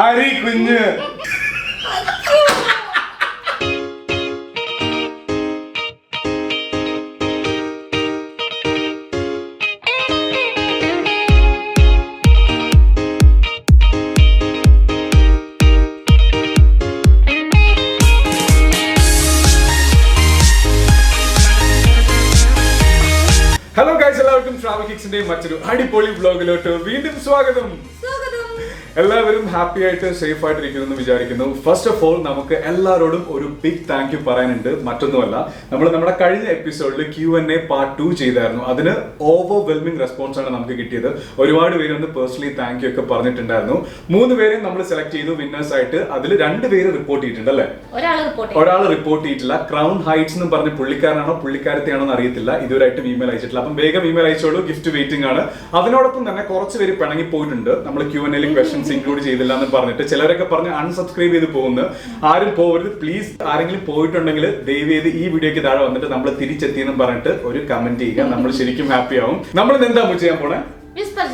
അരി കുഞ്ഞ്. Hello guys, എല്ലാവർക്കും ട്രാവൽ കിക്സിന്റെ മറ്റൊരു അടിപൊളി വ്ലോഗിലോട്ട് വീണ്ടും സ്വാഗതം. എല്ലാവരും ഹാപ്പി ആയിട്ട് സേഫ് ആയിട്ട് ഇരിക്കുന്നു വിചാരിക്കുന്നു. ഫസ്റ്റ് ഓഫ് ഓൾ നമുക്ക് എല്ലാവരോടും ഒരു ബിഗ് താങ്ക് യു പറയാനുണ്ട്. മറ്റൊന്നുമല്ല, നമ്മൾ നമ്മുടെ കഴിഞ്ഞ എപ്പിസോഡിൽ Q&A പാർട്ട് 2 ചെയ്തായിരുന്നു. അതിന് ഓവർവെൽമിംഗ് റെസ്പോൺസ് ആണ് നമുക്ക് കിട്ടിയത്. ഒരുപാട് പേര് ഒന്ന് പേഴ്സണലി താങ്ക് യു ഒക്കെ പറഞ്ഞിട്ടുണ്ടായിരുന്നു. 3 പേരെ നമ്മൾ സെലക്ട് ചെയ്തു വിന്നേഴ്സ് ആയിട്ട്. അതിൽ 2 പേര് റിപ്പോർട്ട് ചെയ്തിട്ടുണ്ട് അല്ലേ? ഒരാൾ റിപ്പോർട്ട് ചെയ്തിട്ടില്ല. ക്രൗൺ ഹൈറ്റ്സ് എന്ന് പറഞ്ഞ പുള്ളിക്കാരനാണോ പുള്ളിക്കാരത്തെയാണോ എന്ന് അറിയത്തില്ല. ഇതുവരായിട്ടും ഇമെയിൽ അയച്ചിട്ടില്ല. അപ്പം വേഗം ഇമെയിൽ അയച്ചോളൂ, ഗിഫ്റ്റ് വെയിറ്റിംഗ് ആണ്. അതിനോടൊപ്പം തന്നെ കുറച്ച് പേര് പിണങ്ങി പോയിട്ടുണ്ട്. നമ്മൾ Q&A ക്വസ്റ്റ്യൻസ് ഇൻക്ലൂഡ് ചെയ്തില്ല എന്ന് പറഞ്ഞിട്ട് ചിലരൊക്കെ പറഞ്ഞ് അൺസബ്സ്ക്രൈബ് ചെയ്ത് പോകുന്നു. ആരും പോകരുത് പ്ലീസ്. ആരെങ്കിലും പോയിട്ടുണ്ടെങ്കിൽ ദയവ് ചെയ്ത് ഈ വീഡിയോക്ക് താഴെ വന്നിട്ട് നമ്മൾ തിരിച്ചെത്തിയെന്ന് പറഞ്ഞിട്ട് ഒരു കമന്റ് ചെയ്യുക. നമ്മൾ ശരിക്കും ഹാപ്പി ആവും. നമ്മൾ എന്താ ചെയ്യാൻ പോണേ? Whisper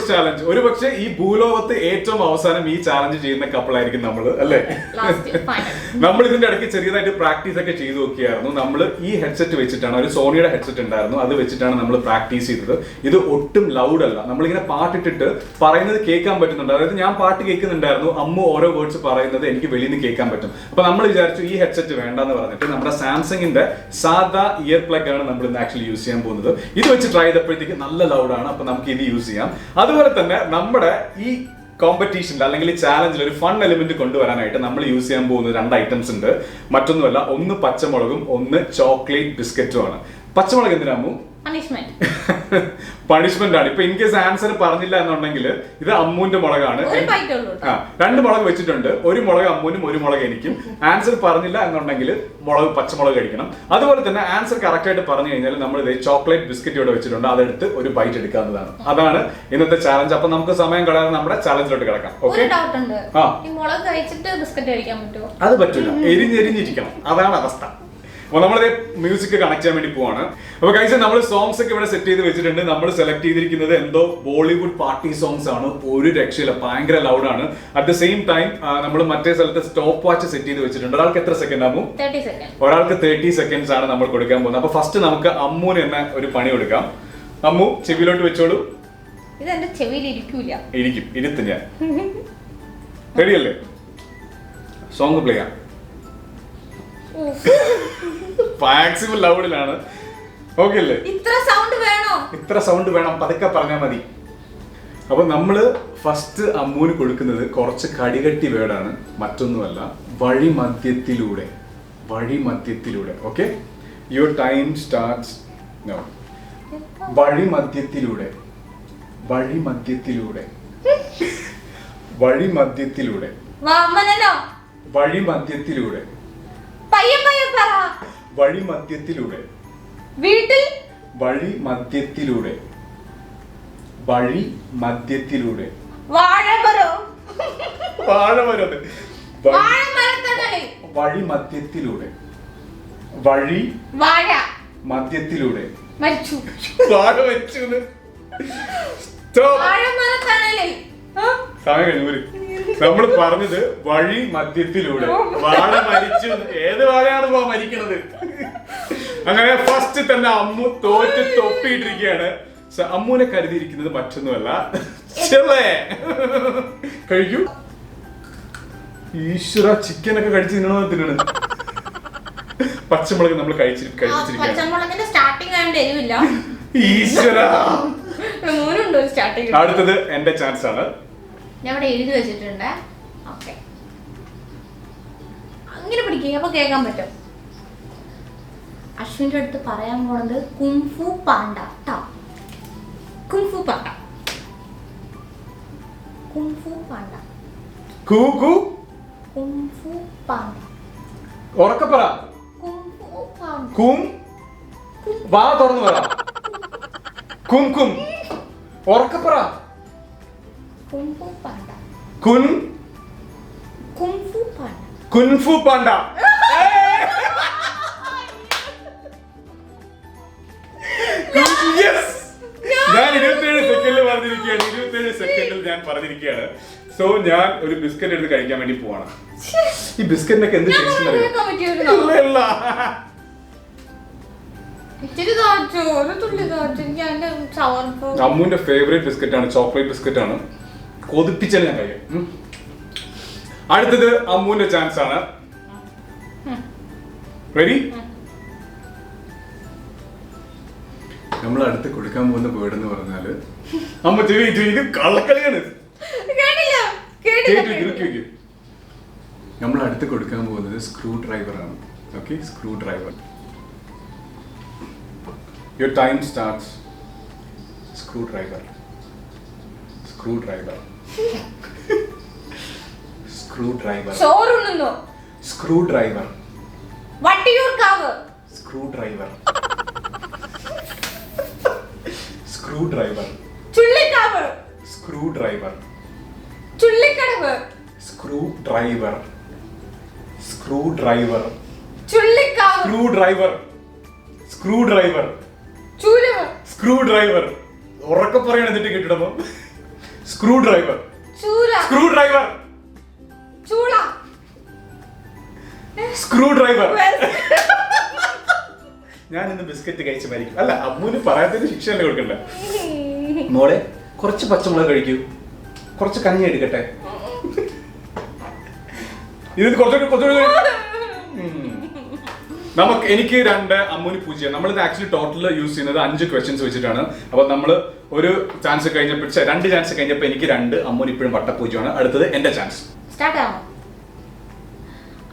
challenge. ഒരു പക്ഷേ ഈ ഭൂലോകത്ത് ഏറ്റവും അവസാനം ഈ ചാലഞ്ച് ചെയ്യുന്ന കപ്പിൾ ആയിരിക്കും നമ്മൾ, അല്ലേ? നമ്മൾ ഇതിന്റെ ഇടയ്ക്ക് ചെറിയതായിട്ട് പ്രാക്ടീസ് ഒക്കെ ചെയ്തു നോക്കിയായിരുന്നു. നമ്മൾ ഈ ഹെഡ്സെറ്റ് വെച്ചിട്ടാണ്, ഒരു സോണിയുടെ ഹെഡ്സെറ്റ് ഉണ്ടായിരുന്നു, അത് വെച്ചിട്ടാണ് നമ്മൾ പ്രാക്ടീസ് ചെയ്തത്. ഇത് ഒട്ടും ലൗഡ് അല്ല. നമ്മളിങ്ങനെ പാട്ടിട്ടിട്ട് പറയുന്നത് കേൾക്കാൻ പറ്റുന്നുണ്ട്. അതായത് ഞാൻ പാട്ട് കേൾക്കുന്നുണ്ടായിരുന്നു, അമ്മു ഓരോ വേർഡ്സ് പറയുന്നത് എനിക്ക് വെളിയിൽ നിന്ന് കേൾക്കാൻ പറ്റും. അപ്പൊ നമ്മൾ വിചാരിച്ചു ഈ ഹെഡ്സെറ്റ് വേണ്ടെന്ന് പറഞ്ഞിട്ട് നമ്മുടെ സാംസങ്ങിന്റെ സാധാ ഇയർ പ്ലഗ് ആണ് നമ്മൾ ഇന്ന് ആക്ച്വലി യൂസ് ചെയ്യാൻ പോകുന്നത്. ഇത് വെച്ച് ട്രൈ ചെയ്തപ്പോഴത്തേക്ക് നല്ല ലൗഡാണ്. അപ്പൊ നമുക്ക് ഇത് യൂസ് ചെയ്യാം. അതുപോലെ തന്നെ നമ്മുടെ ഈ കോമ്പറ്റീഷനിൽ അല്ലെങ്കിൽ ചാലഞ്ചിൽ ഒരു ഫൺ എലിമെന്റ് കൊണ്ടുവരാനായിട്ട് നമ്മൾ യൂസ് ചെയ്യാൻ പോകുന്ന 2 ഐറ്റംസ് ഉണ്ട്. മറ്റൊന്നുമല്ല, ഒന്ന് പച്ചമുളകും ഒന്ന് ചോക്ലേറ്റ് ബിസ്ക്കറ്റും ആണ്. പച്ചമുളക് എന്തിനാമു? പണിഷ്മെന്റ് ആണ്. ഇപ്പൊ ഇൻ കേസ് ആൻസർ പറഞ്ഞില്ല എന്നുണ്ടെങ്കിൽ ഇത് അമ്മുവിന്റെ മുളകാണ്. 2 മുളക് വെച്ചിട്ടുണ്ട്. ഒരു മുളക് അമ്മുവിനും ഒരു മുളക് എനിക്കും. ആൻസർ പറഞ്ഞില്ല എന്നുണ്ടെങ്കിൽ പച്ചമുളക് കഴിക്കണം. അതുപോലെ തന്നെ ആൻസർ കറക്റ്റ് ആയിട്ട് പറഞ്ഞു കഴിഞ്ഞാൽ നമ്മൾ ഇത് ചോക്ലേറ്റ് ബിസ്ക്കറ്റ് ഇവിടെ വെച്ചിട്ടുണ്ട്, അതെടുത്ത് ഒരു ബൈറ്റ് എടുക്കാവുന്നതാണ്. അതാണ് ഇന്നത്തെ ചാലഞ്ച്. അപ്പൊ നമുക്ക് സമയം കളയാതെ നമ്മുടെ ചാലഞ്ചിലോട്ട് കിടക്കാം. ഓക്കെ? അത് പറ്റില്ല, എരിഞ്ഞിരിക്കണം. അതാണ് അവസ്ഥ. അപ്പൊ നമ്മളത് മ്യൂസിക് കണക്ട് ചെയ്യാൻ വേണ്ടി പോവാണ്. അപ്പൊ കഴിച്ച നമ്മൾ സോങ്സ് ഒക്കെ ഇവിടെ സെറ്റ് ചെയ്ത് വെച്ചിട്ടുണ്ട്. നമ്മൾ സെലക്ട് ചെയ്തിരിക്കുന്നത് എന്തോ ബോളിവുഡ് പാർട്ടി സോങ്സ് ആണ്. ഒരു രക്ഷയില്ല, ഭയങ്കര ലൗഡാണ്. അറ്റ് ദ സെയിം ടൈം നമ്മൾ മറ്റേ സ്ഥലത്ത് സ്റ്റോപ്പ് വാച്ച് സെറ്റ് ചെയ്ത് വെച്ചിട്ടുണ്ട്. ഒരാൾക്ക് എത്ര സെക്കൻഡ് ആകും? ഒരാൾക്ക് 30 സെക്കൻഡ്സ് ആണ് നമ്മൾ കൊടുക്കാൻ പോകുന്നത്. അപ്പൊ ഫസ്റ്റ് നമുക്ക് അമ്മുവിന് തന്നെ ഒരു പണി കൊടുക്കാം. അമ്മു ചെവിയിലോട്ട് വെച്ചോളൂ. ഇരിക്കും, ഇരുത്ത് ഞാൻ. റെഡിയല്ലേ? സോങ് പ്ലേ ചെയ്യാം. മാക്സിമം ലൗഡിലാണ്. ഓക്കെ അല്ലേ? ഇത്ര സൗണ്ട് വേണം, പതുക്കെ പറഞ്ഞാൽ മതി. അപ്പൊ നമ്മള് ഫസ്റ്റ് അമ്മൂന് കൊടുക്കുന്നത് കുറച്ച് കടികട്ടി വേർഡാണ്. മറ്റൊന്നുമല്ല, വഴിമധ്യത്തിലൂടെ. Okay, your time starts now. വഴിമധ്യത്തിലൂടെ. വഴിമധ്യത്തിലൂടെ. വീട്ടിൽ. വഴിമധ്യത്തിലൂടെ. വാഴമരം. വഴിമധ്യത്തിലൂടെ. മധ്യത്തിലൂടെ. മരിച്ചു. വാഴ വെച്ചു. സമയം കഴിഞ്ഞു. നമ്മൾ പറഞ്ഞത് വഴി മധ്യത്തിലൂടെ. വാഴ മരിച്ചു. ഏത് വാഴയാണ് മരിക്കണത്? അങ്ങനെ ഫസ്റ്റ് തന്നെ അമ്മു തോറ്റ് തൊപ്പിയിട്ടിരിക്കുകയാണ്. അമ്മുവിനെ കരുതിയിരിക്കുന്നത് മറ്റൊന്നുമല്ല, കഴിക്കൂ. ഈശ്വര, ചിക്കനൊക്കെ കഴിച്ച് തിന്നണ. പച്ചമുളക് നമ്മൾ കഴിച്ചിരിക്കുകയാണ്. ഈശ്വര, അടുത്തത് എന്റെ ചാൻസ് ആണ്. ഞാൻ ഇവിടെ എഴുതി വെച്ചിട്ടുണ്ട്. ഓക്കെ, അങ്ങനെ പിടിക്കുക, അപ്പൊ കേൾക്കാൻ പറ്റും. അശ്വിന്റെ അടുത്ത് പറയാൻ പോണത് കുംഫു പാണ്ട. ഉറക്കപ്പറ. വാ തുറന്നു പറ. കും. ഉറക്കപ്പറ. Kung fu panda. ഞാൻ 27 സെക്കൻഡിൽ പറഞ്ഞിരിക്കുകയാണ്. 27 സെക്കൻഡിൽ ഞാൻ പറഞ്ഞിരിക്കുകയാണ്. സോ ഞാൻ ഒരു ബിസ്ക്കറ്റ് എടുത്ത് കഴിക്കാൻ വേണ്ടി പോവാണ്. ഈ ബിസ്ക്കറ്റിനൊക്കെ എന്ത് ടേസ്റ്റ് അറിയോ? അമ്മുവിന്റെ ഫേവറേറ്റ് ബിസ്ക്കറ്റ് ആണ്, ചോക്ലേറ്റ് ബിസ്ക്കറ്റ് ആണ്. കൊതിപ്പിച്ചാൽ ഞാൻ കഴിയും. അടുത്തത് അമ്മുവിന്റെ ചാൻസ് ആണ്. റെഡി? നമ്മൾ അടുത്ത് കൊടുക്കാൻ പോകുന്ന വേർഡ് എന്ന് പറഞ്ഞാല് അമ്മ ഇത് കള്ളക്കളിയാണ്. നമ്മൾ അടുത്ത് കൊടുക്കാൻ പോകുന്നത് സ്ക്രൂ ഡ്രൈവർ ആണ്. Okay, screwdriver. Your time starts. Screwdriver, screwdriver, screwdriver, screwdriver, screwdriver, screwdriver, screwdriver, screwdriver, screwdriver, screwdriver, screwdriver, screwdriver. ഉറക്കെ പറയണം എന്നിട്ട് കേട്ടിടമോ? Screwdriver, screwdriver, screwdriver. ഞാൻ ഇന്ന് biscuit കഴിച്ച് മരിക്കും. അല്ല, അമ്മൂന് പറയാത്തതിന് ശിക്ഷ അല്ലേ കൊടുക്കണ്ട. മോളെ കുറച്ച് പച്ചമുളക് കഴിക്കൂ, കുറച്ച് കഞ്ഞി എടുക്കട്ടെ. ഇത് കുറച്ചുകൂടി എനിക്ക് 2, അമ്മൂന് 0. നമ്മളിത് ആക്ച്വലി ടോട്ടൽ യൂസ് ചെയ്യുന്നത് 5 ക്വസ്റ്റ്യൻസ് വെച്ചിട്ടാണ്. അപ്പൊ നമ്മൾ ഒരു ചാൻസ് കഴിഞ്ഞപ്പോൾ 2 ചാൻസ് കഴിഞ്ഞപ്പോൾ എനിക്ക് 2, അമ്മൂന് ഇപ്പോഴും വട്ടപ്പൂജ്യമാണ്. അടുത്തത് എന്റെ ചാൻസ്.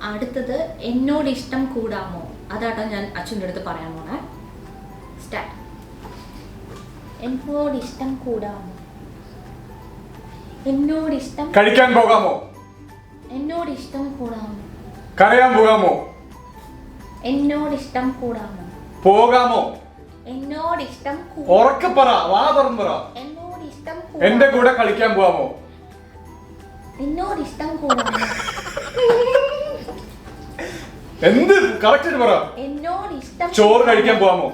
അടുത്തത് എന്നോട് ഇഷ്ടം കൂടാമോ? അതാട്ടോ ഞാൻ അച്ഛൻ്റെ അടുത്ത് പറയാൻ പോണേ. സ്റ്റാർട്ട്. എന്നോട് ഇഷ്ടം കൂടാമോ? എന്നോട് ഇഷ്ടം കഴിക്കാൻ പോകാമോ? എന്നോട് ഇഷ്ടം കൂടാമോ? കരയാൻ പോകാമോ? എന്നോട് ഇഷ്ടം കൂടാമോ? പോകാമോ? എന്നോട് ഇഷ്ടം ഉറക്കെ പറ, വാ തുറന്ന് പറ. എന്നോട് ഇഷ്ടം എന്റെ കൂടെ കളിക്കാൻ പോകാമോ? എന്നോട് ഇഷ്ടം കൂടാമോ? എന്ത് കറക്റ്റ് പറ. എന്നോട് ഇഷ്ടം ചോറ് കഴിക്കാൻ പോകാമോ?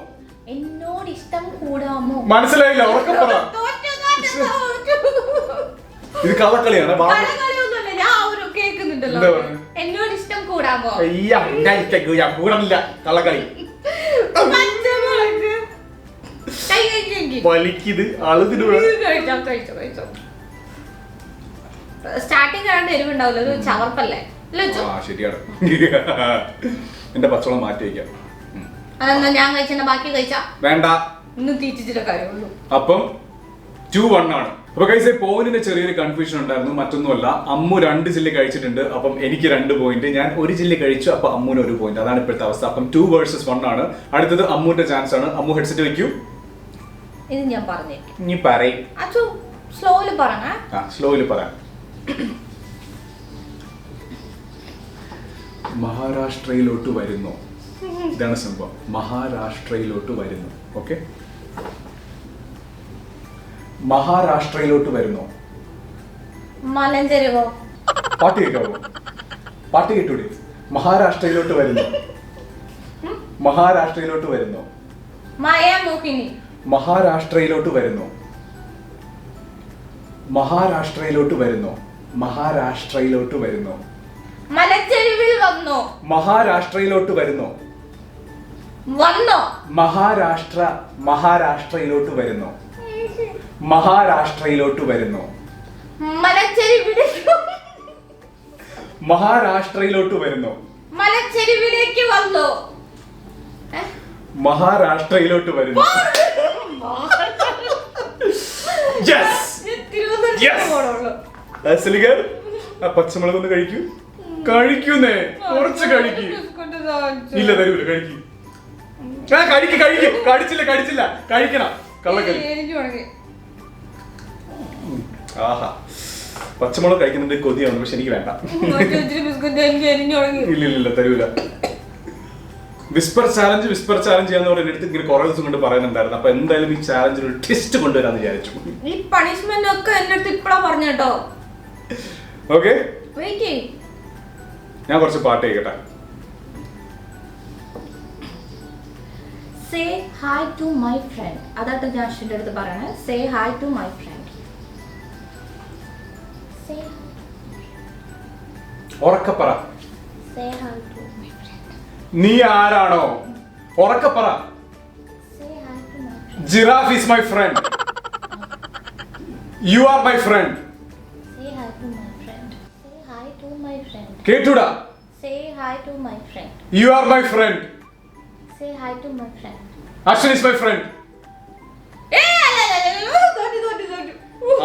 എന്നോട് ഇഷ്ടം കൂടാമോ? മനസ്സിലായില്ല, ഉറക്കെ പറ. ഇത് കള്ളക്കളിയാണ്. എന്നോട് ഇഷ്ടം കൂടാമോ? കൂടമില്ല, കള്ളക്കളി. വലിക്കിത് അളുതിന് സ്റ്റാർട്ടിങ് ആണ്ട് എരിവുണ്ടാവില്ല, ഒരു ചവർപ്പല്ലേ? ശരിയാണ്. എന്റെ പച്ചവളം മാറ്റി വയ്ക്കാം. അതെന്താ ഞാൻ കഴിച്ച ബാക്കി കഴിച്ചാ വേണ്ട, ഇന്ന് തീറ്റിച്ചിട്ട് കാര്യമുള്ളൂ. അപ്പം 2-1 ആണ്. അപ്പൊ കഴിച്ച പോയിന്റിന്റെ ചെറിയൊരു കൺഫ്യൂഷൻ ഉണ്ടായിരുന്നു. മറ്റൊന്നുമല്ല, അമ്മു 2 ജില്ല കഴിച്ചിട്ടുണ്ട്. അപ്പം എനിക്ക് 2 പോയിന്റ്, ഞാൻ 1 ജില്ല കഴിച്ചു. അപ്പൊ അമ്മുന് 1 പോയിന്റ്. അതാണ് ഇപ്പോഴത്തെ അവസ്ഥ. അപ്പം 2 vs 1 ആണ്. അടുത്തത് അമ്മുന്റെ ചാൻസ് ആണ്. അമ്മു ഹെഡ്സെറ്റ് വെക്കൂ. ഇത് ഞാൻ പറഞ്ഞേക്കും. നീ പറയും. സ്ലോയില് പറഞ്ഞ. സ്ലോയില് പറയാം. മഹാരാഷ്ട്രയിലോട്ട് വരുന്നു. ഇതാണ് സംഭവം. മഹാരാഷ്ട്രയിലോട്ട് വരുന്നു. ഓക്കെ, മഹാരാഷ്ട്രയിലോട്ട് വരുന്നു. മലഞ്ചെരുവോ? പാട്ട് കേൾക്കാവോ? പാട്ട് കേട്ടൂടെ? മഹാരാഷ്ട്രയിലോട്ട് വരുന്നു. മഹാരാഷ്ട്രയിലോട്ട് വരുന്നു. മായാമോഹിനി. മഹാരാഷ്ട്രയിലോട്ട് വരുന്നു. മഹാരാഷ്ട്രയിലോട്ട് വരുന്നു. മഹാരാഷ്ട്രയിലോട്ട് വരുന്നു. മലഞ്ചെരുവിൽ വന്നു. മഹാരാഷ്ട്രയിലോട്ട് വരുന്നു. വന്നോ? മഹാരാഷ്ട്രയിലോട്ട് വരുന്നു. മഹാരാഷ്ട്രയിലോട്ട് വരുന്നു. മലഞ്ചെരുവിലേക്ക്. മഹാരാഷ്ട്രയിലോട്ട് വരുന്നു. മലഞ്ചെരുവിലേക്ക് വന്നു. മഹാരാഷ്ട്രയിലോട്ട് വരുന്നു. പച്ചമുളക് ഒന്ന് കഴിക്കൂ. കഴിക്കുന്നേ, കുറച്ച് കഴിക്കൂ. ഇല്ല, തരൂല. കഴിക്കൂ. കടിച്ചില്ല. കഴിക്കണം. കള്ളക്കളി. ആഹാ, പച്ചമുളക് കഴിക്കുന്നുണ്ട്, കൊതിയാണ്. പക്ഷെ എനിക്ക് വേണ്ട. ഇല്ല, തരൂല. വിസ്പർ ചാലഞ്ച് ചെയ്യാന്ന് പറഞ്ഞ അടുത്ത് ഇങ്ങനെ കുറെ ദിവസം കൊണ്ട് പറയുന്നുണ്ടായിരുന്നു. അപ്പൊ എന്തായാലും ഈ ചാലഞ്ചിൽ ഒരു ടെസ്റ്റ് കൊണ്ടുവരാന്ന് വിചാരിച്ചു. ഈ പണിഷ്മെന്റ് ഒക്കെ എന്റെ അടുത്ത് ഇപ്പഴാ പറഞ്ഞു കേട്ടോ. ഓക്കെ, ഞാൻ കുറച്ച് പാട്ട് കേൾക്കട്ടെ. Say hi to my friend. അതാട്ടോ ഞാൻ അശ്വിന്റെ അടുത്ത് പറയണേ. Say hi to my friend. Say ഉറക്കപ്പറ. hi to my friend. നീ ആരാണോ? ഉറക്കപ്പറ. Say hi to my friend. Giraffe is my friend. You are my friend. Say hi to my friend. Say hi to my friend. കേട്ടുടാ. Say hi to my friend. You are my friend. Say hi to my friend. Ashwin is my friend.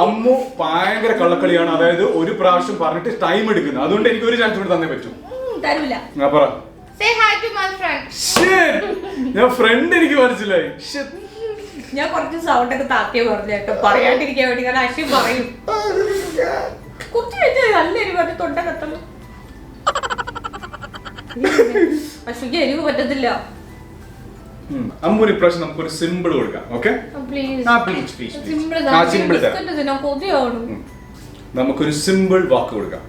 Ammu ഭയങ്കര കള്ളക്കളിയാണ്. അതായത് ഒരു പ്രാവശ്യം പറഞ്ഞിട്ട് time എടുക്കുന്നു. അതുകൊണ്ട് എനിക്ക് ഒരു chance കൂടി തന്നേ പറ്റൂ. തരൂല. പറ. Say hi to my friend. ഞാൻ ഫ്രണ്ട് എനിക്ക് മനസ്സിലായി. ഞാൻ കുറച്ച് സൗണ്ട് ഒക്കെ താത്തിയെ പറഞ്ഞു കേട്ടോ, പറയാണ്ടിരിക്കാൻ വേണ്ടി. കാരണം അശ്വിൻ പറയും കുറച്ച് കഴിഞ്ഞാൽ നല്ല എരിവ് പറഞ്ഞ് തൊണ്ട കത്തണം. അശ്വിക്ക് എരിവ് പറ്റത്തില്ല. അമ്മൂര് ഇപ്രാവശ്യം നമുക്കൊരു സിമ്പിൾ കൊടുക്കാം. ഓക്കെ, നമുക്കൊരു സിമ്പിൾ വാക്ക് കൊടുക്കാം.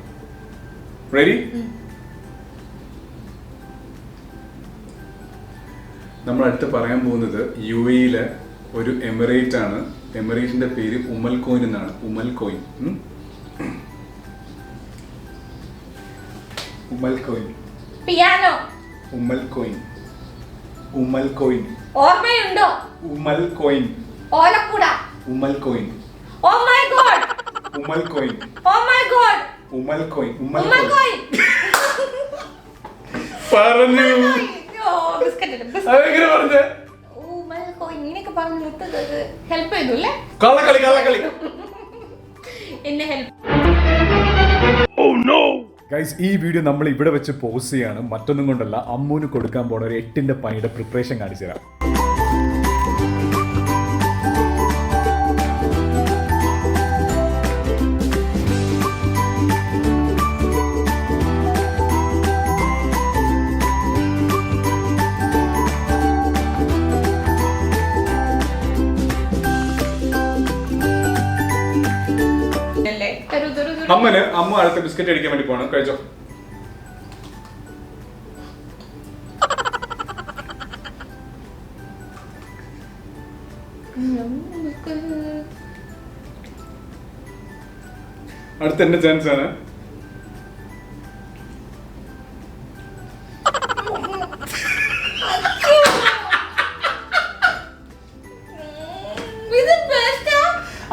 റെഡി? നമ്മൾ അടുത്ത് പറയാൻ പോകുന്നത് യു എയിലെ ഒരു എമിറേറ്റ് ആണ്. എമിറേറ്റിന്റെ പേര് ഉമൽ കോയിൻ എന്നാണ്. ഉമൽ കോയിൻ. ഉമൽ കോയിൻ. പിയാനോ. ഉമൽ കോയിൻ. ഉമൽ കോയിൻ. ഓർമ്മയുണ്ടോ? ഉമൽ കോയിൻ. ഓലക്കുട. ഉമൽ കോയിൻ. Oh my god. ഉമൽ കോയിൻ. Oh my god. ഉമൽ കോയിൻ. ഉമൽ കോയിൻ. പറഞ്ഞു. അതെങ്ങനെ പറഞ്ഞേ? ഉമൽ കോയിൻ. ഇങ്ങനെയൊക്കെ പറഞ്ഞു മുത്തത് ഹെൽപ്പ് ചെയ്തു അല്ലേ? കള്ളക്കളി കള്ളക്കളി. എന്നെ ഹെൽപ്പ്. Oh no. ഗൈസ്, ഈ വീഡിയോ നമ്മൾ ഇവിടെ വെച്ച് പോസ്റ്റ് ചെയ്യാണ്. മറ്റൊന്നും കൊണ്ടല്ല, അമ്മൂന് കൊടുക്കാൻ പോണ ഒരു 8ന്റെ പണിയുടെ പ്രിപ്പറേഷൻ കാണിച്ചു തരാം. അമ്മ അടുത്ത ബിസ്ക്കറ്റ് അടിക്കാൻ വേണ്ടി പോകണം. കഴിച്ചോ. അടുത്ത എന്റെ ചാൻസ് ആണ്.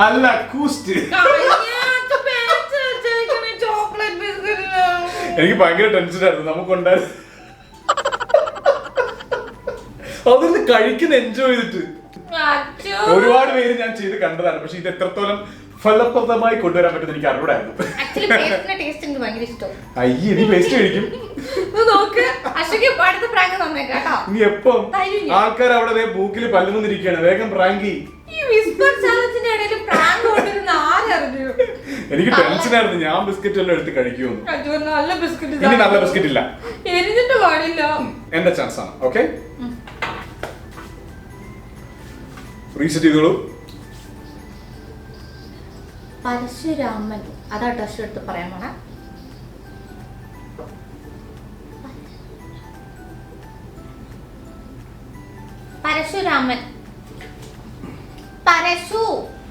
അല്ല, കൂസ്റ്റ്. എനിക്ക് ഭയങ്കര ടെൻഷൻ ആയിരുന്നു. നമുക്കുണ്ടായിരുന്നു അതൊന്ന് കഴിക്കുന്ന എൻജോയ് ചെയ്തിട്ട്. ഒരുപാട് പേര് ഞാൻ ചെയ്ത് കണ്ടതാണ്. പക്ഷെ ഇത് എത്രത്തോളം ഫലപ്രദമായി കൊണ്ടുവരാൻ പറ്റുന്ന എനിക്ക് അറിവിടായിരുന്നു. അയ്യേ, നീ പേസ്റ്റ് കഴിക്കും. നീ എപ്പം ആൾക്കാർ അവിടെ മൂക്കിൽ പല്ലുന്നിരിക്കുകയാണ്. വേഗം പ്രാങ്കി. എനിക്ക് ടെൻഷൻ ആയിരുന്നു. ഞാൻ ബിസ്ക്കറ്റ് എല്ലാം എടുത്ത് കഴിക്കുമെന്ന്. ഇനി നല്ല ബിസ്ക്കറ്റ് ഇല്ല. എന്റെ ചാൻസ് ആണ്. ഓക്കെ, റീസെറ്റ് ചെയ്തോളൂ. പരശുരാമൻ. അതാട്ടോ അശ്വ എടുത്ത് പറയാൻ പോണേ. പരശുരാമൻ. പരശുരാമൻ.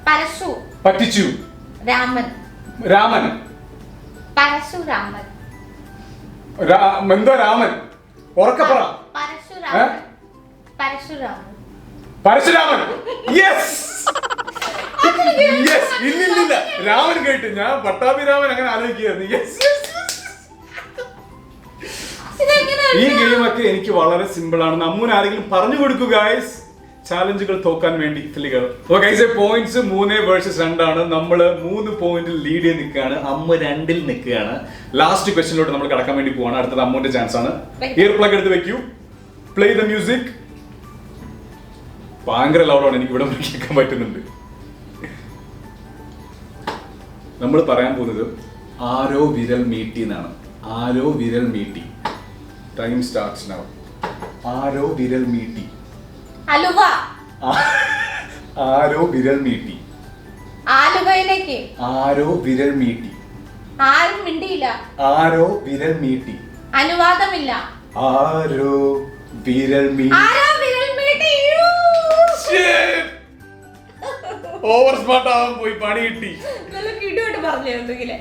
പരശു. പറ്റിച്ചു. രാമൻ. രാമൻ. പരശുരാമൻ. എന്തോ രാമൻ. ഉറക്കപ്പറ. പരശുരാമൻ. പരശുരാമൻ. പരശുരാമൻ. Yes yes. ഇല്ലില്ല, രാമൻ കേട്ട് ഞാൻ പട്ടാഭിരാമൻ അങ്ങനെ ആലോചിക്കുകയായിരുന്നു. യെസ്. ഈ ഗെയിമൊക്കെ എനിക്ക് വളരെ സിമ്പിൾ ആണ്. നമ്മൂന് ആരെങ്കിലും പറഞ്ഞു കൊടുക്കുക ഗൈസ്, ചാലഞ്ചുകൾ തോക്കാൻ വേണ്ടി കിളികൾ. പോയിന്റ്സ് 3 വേഴ്സസ് 2 ആണ്. നമ്മള് 3 പോയിന്റിൽ ലീഡ് ചെയ്ത് നിൽക്കുകയാണ്. അമ്മ 2ൽ നിൽക്കുകയാണ്. ലാസ്റ്റ് ക്വസ്റ്റ്യനിലോട്ട് നമ്മൾ കടക്കാൻ വേണ്ടി പോവാണ്. അടുത്തത് അമ്മുവിന്റെ ചാൻസ് ആണ്. ഇയർ പ്ലഗ് എടുത്ത് വെക്കൂ. Play the music. ഭയങ്കര ലൗഡാണ്, എനിക്ക് ഇവിടെ കേൾക്കാൻ പറ്റുന്നുണ്ട്. നമ്മൾ പറയാൻ പോകുന്നത് ആരോ വിരൽ മീട്ടി എന്നാണ്. ആരോ വിരൽ മീട്ടി. Time starts now. ആരോ വിരൽ മീട്ടി. അലുവ. ആരോ വിരൽ മീട്ടി. ആലുവയിലേക്ക്. ആരോ വിരൽ മീട്ടി. ആരും മിണ്ടിയില്ല. ആരോ വിരൽ മീട്ടി. അനുവാദമില്ല. ആരോ വിരൽ മീട്ടി. ആരോ വിരൽ മീട്ടി. ഓവർ സ്മാർട്ട് ആവാൻ പോയി, പണി കിട്ടി. നല്ല കിടുവായിട്ട് പറഞ്ഞു എന്തെങ്കിലും.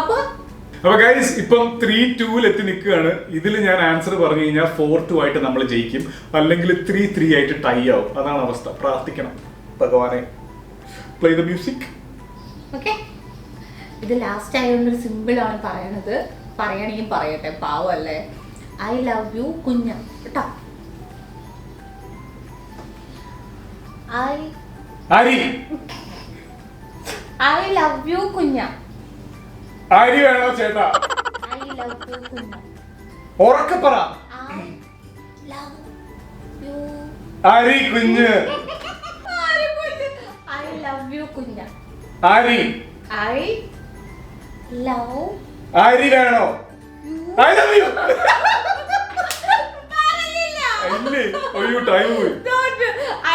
അപ്പൊ ഗൈസ് ഇപ്പം 3-2 എത്തി നിൽക്കുകയാണ്. ഇതിൽ ഞാൻ ആൻസർ പറഞ്ഞു കഴിഞ്ഞാൽ 4-2 ആയിട്ട് നമ്മൾ ജയിക്കും, അല്ലെങ്കിൽ 3-3 ആയിട്ട് ടൈ ആവും. അതാണ് അവസ്ഥ. പ്രാർത്ഥിക്കണം ഭഗവാനെ. Play the music. ഓക്കെ, ഇത് ലാസ്റ്റ് ആയതുകൊണ്ടൊരു സിമ്പിൾ ആണ് പറയണത്. പറയണെങ്കിൽ പറയട്ടെ, പാവല്ലേ. ഐ ലവ് യു കുഞ്ഞ കേട്ടോ. ഐ ലവ് യു കുഞ്ഞ. അരി വേണോ ചേട്ടാ? ഐ ലവ് യു കുഞ്ഞ. ഉറക്കെ പറ. ഐ ലവ് യു അരി കുഞ്ഞ്. ഐ ലവ് യു കുഞ്ഞ. അരി. I love. അരി വേണോ? I love you. ഇല്ലേ, അയ്യോ ടൈം പോയി.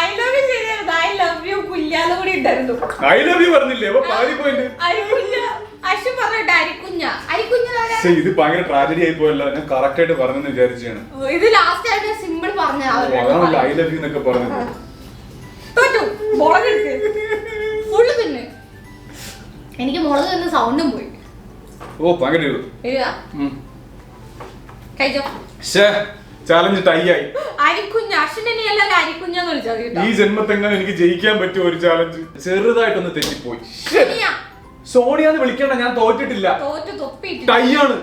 ഐ ലവ് യു ശരിയായിരുന്നു. ഐ ലവ് യു കുഞ്ഞാന്ന് കൂടി ഉണ്ടായിരുന്നു. ഐ ലവ് യു പറഞ്ഞില്ലേ? അപ്പൊ പാതി പോയിന്റ്. അരിക്കുഞ്ഞ അശ്വ പറഞ്ഞിട്ട് അരിക്കുഞ്ഞ. അരിക്കുഞ്ഞ ഇത് ഭയങ്കര ട്രാജഡി ആയി പോയല്ലോ. ഞാൻ കറക്റ്റ് ആയിട്ട് പറഞ്ഞെന്ന് വിചാരിച്ചാണ്. ഇത് ലാസ്റ്റ് ആയിട്ട് സിമ്പിൾ പറഞ്ഞ അതാണല്ലോ ഐ ലവ് യു എന്നൊക്കെ പറഞ്ഞത്. തോറ്റു. മുളക് എടുത്ത് ഫുള്ള് തിന്ന്. എനിക്ക് മുളക് തിന്ന് സൗണ്ടും പോയി. ഓ ഭയങ്കര കഴിച്ചോ. ചാലഞ്ച് ടൈ ആയി. അരിക്കുഞ്ഞ അശ്വനെ അല്ലാതെ അരിക്കുഞ്ഞെന്ന് വിളിച്ചാൽ ഈ ജന്മത്തെങ്ങനെ എനിക്ക് ജയിക്കാൻ പറ്റിയ ഒരു ചാലഞ്ച് ചെറുതായിട്ടൊന്ന് തെറ്റിപ്പോയി. സോണിയാന്ന് വിളിക്കണ്ട, ഞാൻ തോറ്റിട്ടില്ല. തോറ്റു തൊപ്പിട്ട് ടൈ ആണ്.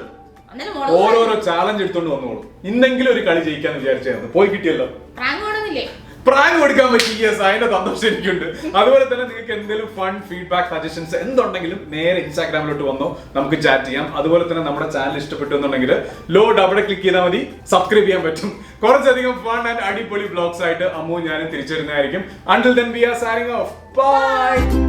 ഓരോരോ ചാലഞ്ച് എടുത്തോണ്ട് വന്നോളൂ. ഇന്നെങ്കിലും ഒരു കളി ജയിക്കാന്ന് വിചാരിച്ചായിരുന്നു. പോയി കിട്ടിയല്ലോ. പ്രാങ്ക് വേണമെന്നില്ലേ? പ്രാങ്ക് കൊടുക്കാൻ പറ്റി. യെസ്, അതിന്റെ സന്തോഷം എനിക്കുണ്ട്. അതുപോലെ തന്നെ നിങ്ങൾക്ക് എന്തെങ്കിലും ഫൺ ഫീഡ്ബാക്ക് സജഷൻസ് എന്തുണ്ടെങ്കിലും നേരെ ഇൻസ്റ്റാഗ്രാമിലോട്ട് വന്നോ, നമുക്ക് ചാറ്റ് ചെയ്യാം. അതുപോലെ തന്നെ നമ്മുടെ ചാനൽ ഇഷ്ടപ്പെട്ടു എന്നുണ്ടെങ്കിൽ അവിടെ ക്ലിക്ക് ചെയ്താൽ മതി, സബ്സ്ക്രൈബ് ചെയ്യാൻ പറ്റും. കുറച്ചധികം ഫൺ ആൻഡ് അടിപൊളി വ്ലോഗ്സ് ആയിട്ട് അമ്മു ഞാനും തിരിച്ചു വരുന്നതായിരിക്കും. Until then we are signing off. Bye.